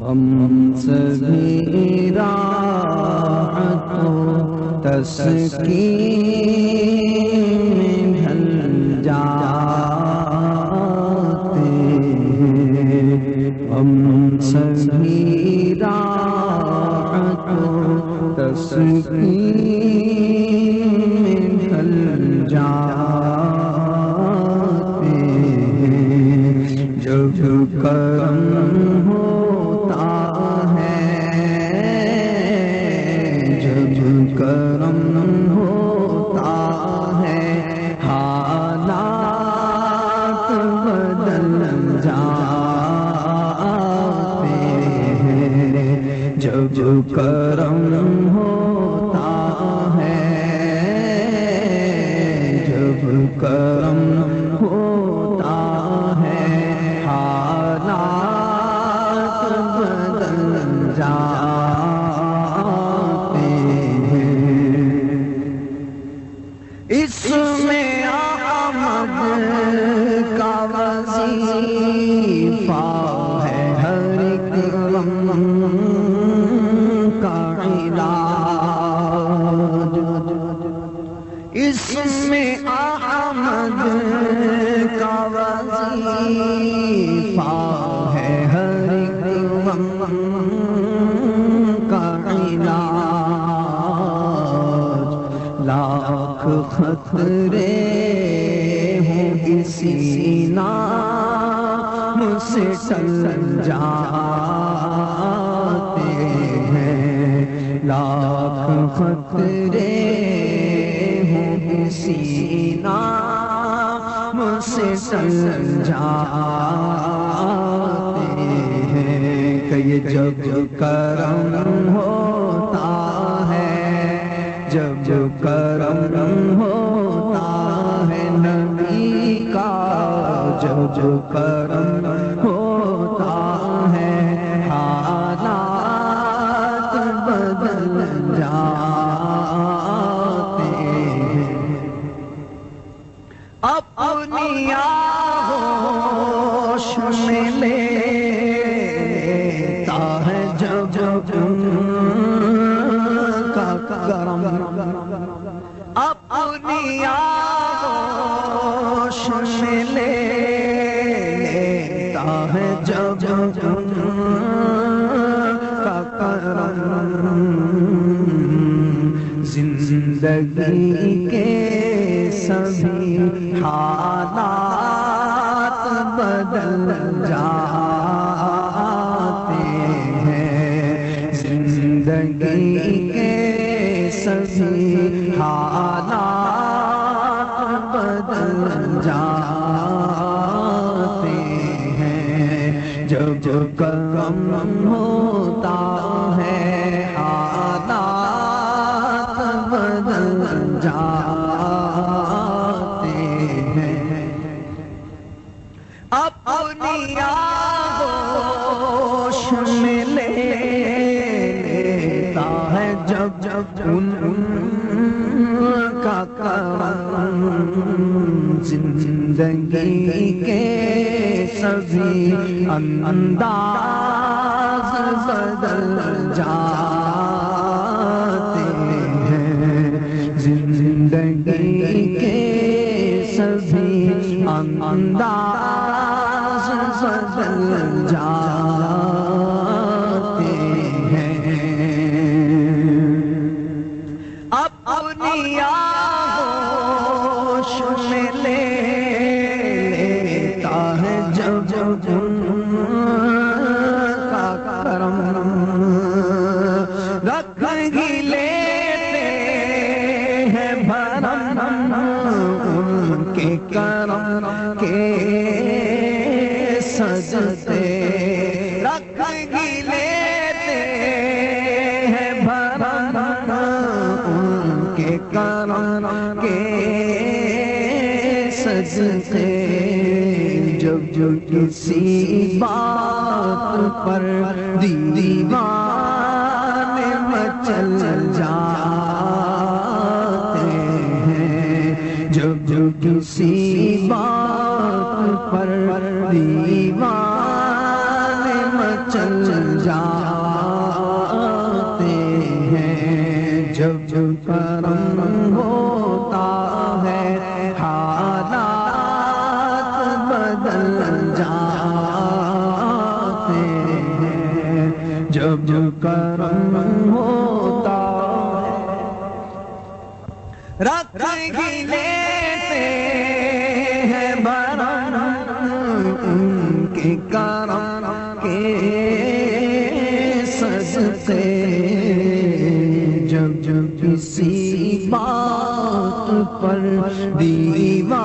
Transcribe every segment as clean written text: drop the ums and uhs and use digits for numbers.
ہم سبھی راحت و تسکین میں ڈھل جاتے ہیں، ہم سبھی راحت و تسکین میں ڈھل جاتے ہیں، جب کرم کرم ہوتا ہے حالات بدل جاتے ہیں، جب کرم ہوتا ہے، جب کرم ہوتا ہے حالات بدل جاتے ہیں۔ اس میں احمد کا وظیفہ ہے، ہر ایک غم کا علاج، اس میں احمد کا وظیفہ ہے، ہر ایک غم کا علاج، لاکھ خطرے ہوں اسی نام سے ٹل جاتے ہیں، لاکھ خطرے ہوں اسی نام سے ٹل جاتے ہیں، کہ یہ جب کرم ہوتا ہے، جب کرم ہوتا ہے نبی کا، جب کرم ہوتا ہے حالات بدل جاتے ہیں، اپنی آغوش میں لیتا ہے جب کرم، اپنی آغوش میں لیتا ہے جب کا کرم، زندگی کے سبھی حالات بدل جاتے ہیں، زندگی کے سبھی حالات بدل جاتے ہیں، جب کرم ہوتا ہے حالات بدل جاتے ہیں، اپنی آغوش میں لیتا ہے جب ان کا کرم، زندگی کے سبھی انداز بدل جاتے ہیں، زندگی کے سبھی انداز بدل جاتے ہیں، اپنی آغوش میں لیتا ہے جب ان کا کرم، رکھ ہی لیتے ہیں بھرم ان کے کرم کے سجدے، رکھ ہی لیتے ہیں بھرم ان کے کرم کے سجدے، جب کسی بات پر دیوانے مچل جاتے ہیں، جب کسی بات پر دیوانے مچل جاتے جب کرم ہوتا رکھ ہی لیتے ہیں برم ان کے کرم کے صدقے جب کسی بات پر دیوانے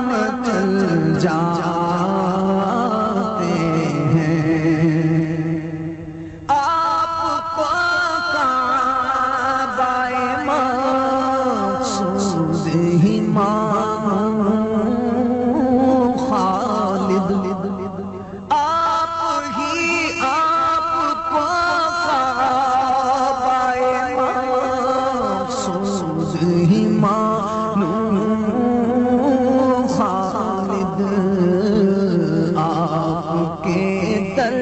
مچل جاتے ہیں آپ کو کعبہ مقصود ہی مانو خالد آپ کو ہی مانو خالد آپ کے در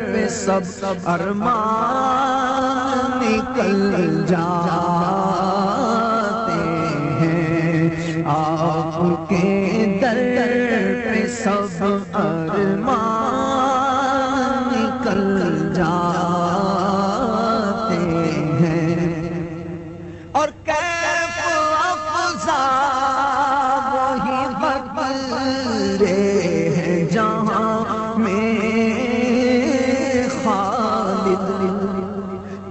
پہ سب ارمان نکل جاتے ہیں آپ کے در پہ سب ارمان نکل جاتے ہیں اور کیف افزا وہی بکرے ہیں جہاں میں خالد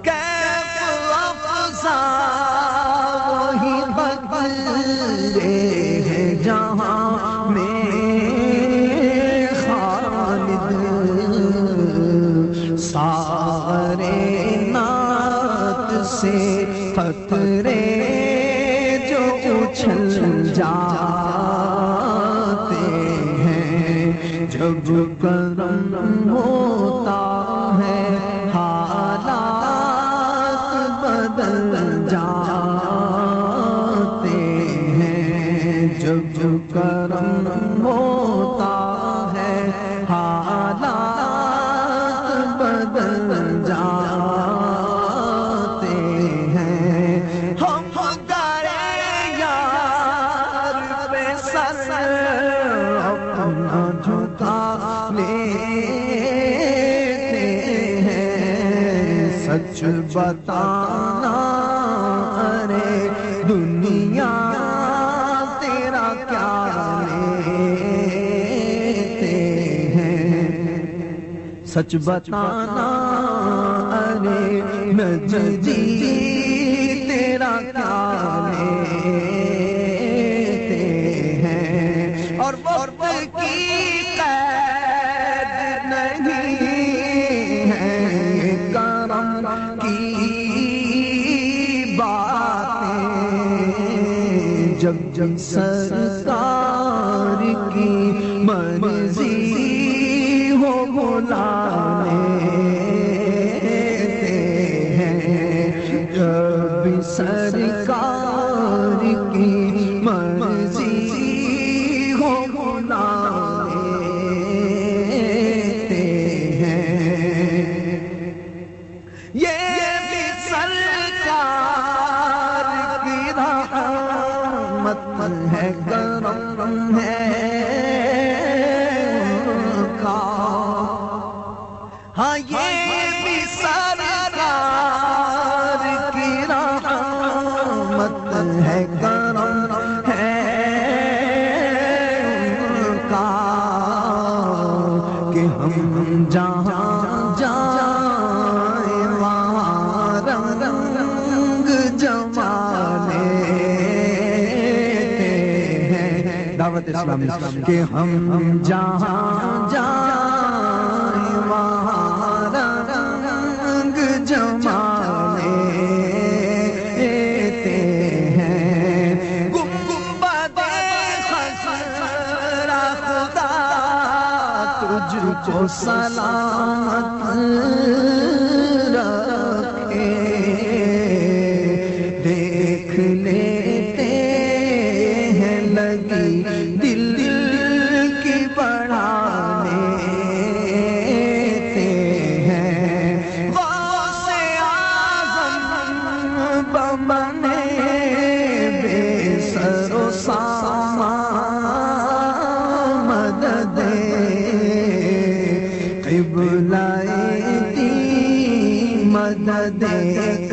کیف افزا وہی بکرے ہیں جہاں میں خالد سارے نعت سے خطرے جو اچھل جاتے ہیں جب کرم ہوتا ہے حالات بدل جاتے ہیں جب کرم ہوتا ہے حالات بدل جاتے ہیں ہم گرے یار پہ سر اپنا جھکا لیتے ہیں سچ بتانا ارے دنیا تیرا کیا لیتے ہیں سچ بتانا ارے نجدی تیرا کیا لیتے ہیں اور وقت کی قید نہیں ہے کرم کی باتیں جب سرکار کی مرضی ہو بلانے جب سرکار کی مرضی ہو بلا لیتے ہیں یہ بھی سرکار کی رحمت ہے کرم ہے کا ہاں یہ بھی سرکار کی رحمت ہے کرم ہے کا کہ ہم جہاں جائیں وہاں رنگ جما لیتے ہیں دعوت اسلامی کہ ہم جہاں جائیں وہاں رنگ جما لیتے ہیں گنبد خضرا خدا تجھ کو سلامت رکھے دیکھ لیتے ہیں لگی دل کی بڑھانے بمنے بے سر و سامان مدد قبلہ مدینے